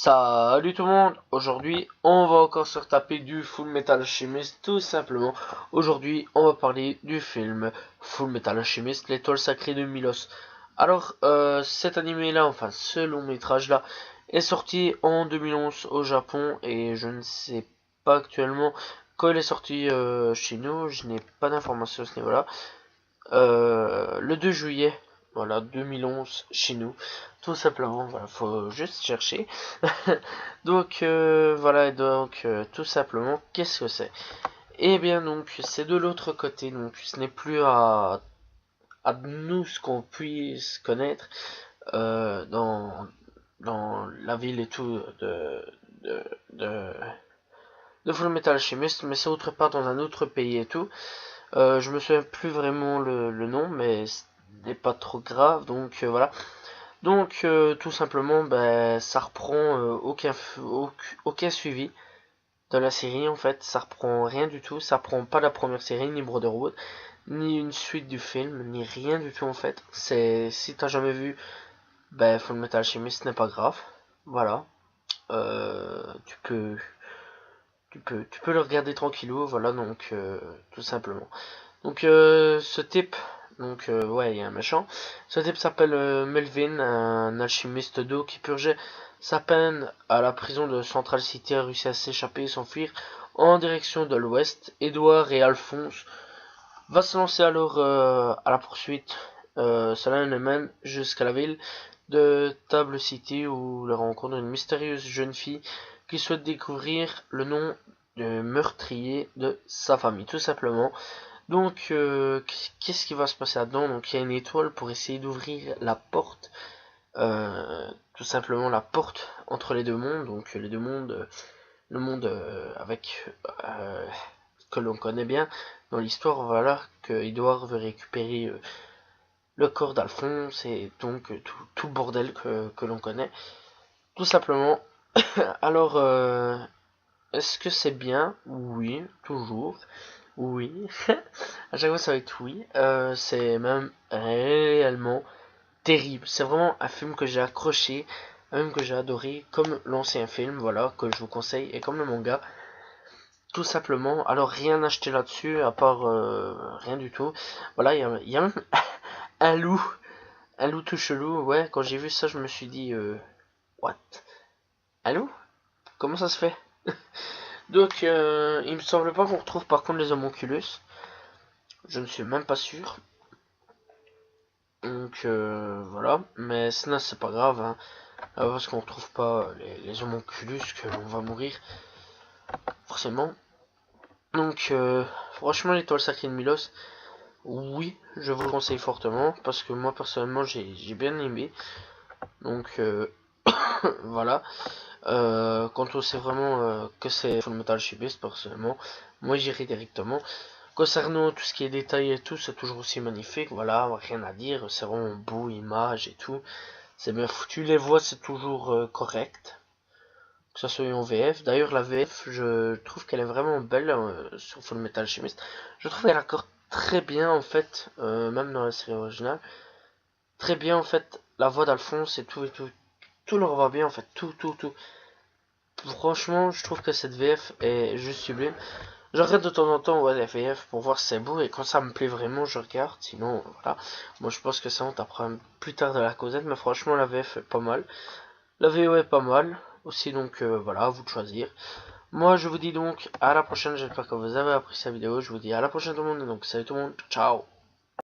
Salut tout le monde, aujourd'hui on va encore se retaper du Full Metal Alchemist tout simplement. Aujourd'hui on va parler du film Full Metal Alchemist, l'étoile sacrée de Milos. Alors cet animé là, enfin ce long métrage là, est sorti en 2011 au Japon et je ne sais pas actuellement quand il est sorti chez nous, je n'ai pas d'informations à ce niveau là. Le 2 juillet, voilà, 2011 chez nous, tout simplement, voilà, faut juste chercher. Donc voilà, donc tout simplement, qu'est-ce que c'est? Eh bien donc, c'est de l'autre côté, donc ce n'est plus à nous ce qu'on puisse connaître dans la ville et tout de, de, de Full Metal Alchemist, mais c'est autre part dans un autre pays et tout. Je me souviens plus vraiment le nom, mais ce n'est pas trop grave, donc voilà. Donc tout simplement, ben, ça reprend aucun suivi de la série en fait, ça reprend rien du tout, ça reprend pas la première série, ni Brotherhood, ni une suite du film, ni rien du tout en fait. C'est si t'as jamais vu, ben Full Metal Alchemist, ce n'est pas grave, voilà. Tu peux le regarder tranquillou, voilà donc tout simplement. Donc ce type, donc ouais, il y a un méchant. Ce type s'appelle Melvin, un alchimiste d'eau qui purgeait sa peine à la prison de Central City, a réussi à s'échapper et s'enfuir en direction de l'ouest. Edward et Alphonse va se lancer alors à la poursuite. Cela les mène jusqu'à la ville de Table City où leur rencontre une mystérieuse jeune fille qui souhaite découvrir le nom de meurtrier de sa famille, tout simplement. Donc, qu'est-ce qui va se passer là-dedans? Donc, il y a une étoile pour essayer d'ouvrir la porte, tout simplement la porte entre les deux mondes. Donc, les deux mondes, le monde avec que l'on connaît bien dans l'histoire, voilà, que Edouard veut récupérer le corps d'Alphonse et donc tout le bordel que l'on connaît, tout simplement. Alors, est-ce que c'est bien? Oui, toujours. Oui. À chaque fois, ça va être oui. C'est même réellement terrible. C'est vraiment un film que j'ai accroché, un film que j'ai adoré, comme l'ancien film, voilà, que je vous conseille, et comme le manga, tout simplement. Alors, rien acheté là-dessus, à part rien du tout. Voilà, il y a même un loup tout chelou. Ouais, quand j'ai vu ça, je me suis dit, what? Un loup? Comment ça se fait? Donc, il me semble pas qu'on retrouve par contre les homonculus. Je ne suis même pas sûr. Donc voilà, mais sinon c'est pas grave, hein, parce qu'on retrouve pas les homonculus que l'on va mourir, forcément. Donc franchement l'étoile sacrée de Milos, oui, je vous le conseille fortement, parce que moi personnellement j'ai bien aimé. Donc voilà, quand on sait vraiment que c'est Full Metal Alchemist, personnellement, moi j'irai directement. Concernant tout ce qui est détaillé et tout, c'est toujours aussi magnifique, voilà, rien à dire, c'est vraiment beau, image et tout. C'est bien foutu, les voix c'est toujours correct, que ça soit en VF. D'ailleurs la VF, je trouve qu'elle est vraiment belle sur Full Metal Alchemist. Je trouve qu'elle accorde très bien en fait, même dans la série originale, très bien en fait la voix d'Alphonse et tout et tout. Tout leur va bien en fait, tout. Franchement, je trouve que cette VF est juste sublime. Je regarde de temps en temps ouais, la VF pour voir si c'est beau et quand ça me plaît vraiment, je regarde. Sinon, voilà. Moi, je pense que ça, on t'apprend plus tard de la causette, mais franchement, la VF est pas mal. La VO est pas mal aussi, donc voilà, à vous de choisir. Moi, je vous dis donc à la prochaine. J'espère que vous avez apprécié cette vidéo. Je vous dis à la prochaine, tout le monde. Donc, salut tout le monde. Ciao.